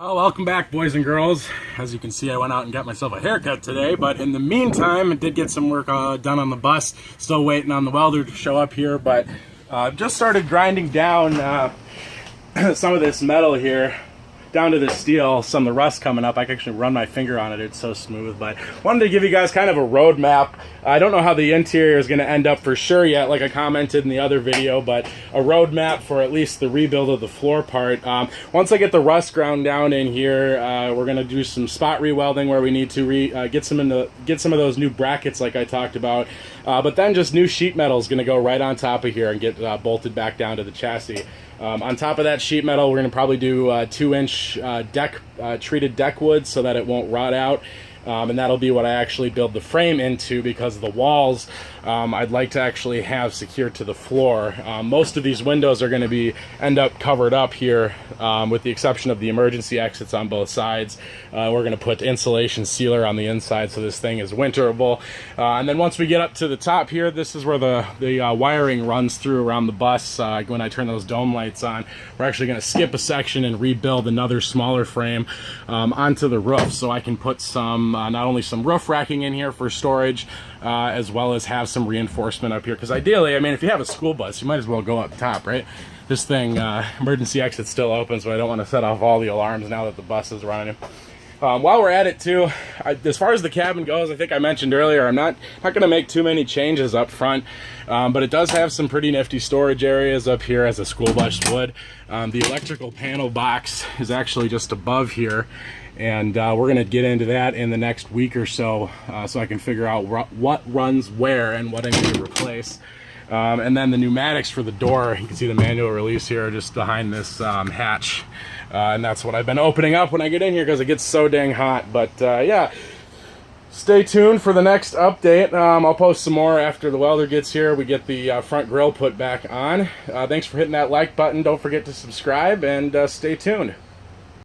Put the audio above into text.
Well, welcome back, boys and girls. As you can see, I went out and got myself a haircut today, but in the meantime, I did get some work done on the bus. Still waiting on the welder to show up here, but just started grinding down some of this metal here down to the steel. Some of the rust coming up. I can actually run my finger on it. It's so smooth. But wanted to give you guys kind of a road map. I don't know how the interior is going to end up for sure yet, like I commented in the other video, but a road map for at least the rebuild of the floor part. Once I get the rust ground down in here, we're going to do some spot rewelding where we need to get some of those new brackets like I talked about. But then just new sheet metal is going to go right on top of here and get bolted back down to the chassis. On top of that sheet metal, we're going to probably do 2-inch treated deck wood so that it won't rot out. And that'll be what I actually build the frame into, because the walls I'd like to actually have secured to the floor. Most of these windows are going to end up covered up here, with the exception of the emergency exits on both sides. We're going to put insulation sealer on the inside so this thing is winterable. And then once we get up to the top here, this is where the wiring runs through around the bus. When I turn those dome lights on, we're actually going to skip a section and rebuild another smaller frame onto the roof, so I can put some not only some roof racking in here for storage, as well as have some reinforcement up here. Because ideally, I mean, if you have a school bus, you might as well go up top, right? This thing, emergency exit's still open, so I don't want to set off all the alarms now that the bus is running. While we're at it too, as far as the cabin goes, I think I mentioned earlier, I'm not going to make too many changes up front, but it does have some pretty nifty storage areas up here, as a school bus would. The electrical panel box is actually just above here, and we're going to get into that in the next week or so, so I can figure out what runs where and what I need to replace. And then the pneumatics for the door, you can see the manual release here just behind this hatch. And that's what I've been opening up when I get in here, because it gets so dang hot. But yeah, stay tuned for the next update. I'll post some more after the welder gets here. We get the front grille put back on. Thanks for hitting that like button. Don't forget to subscribe, and stay tuned.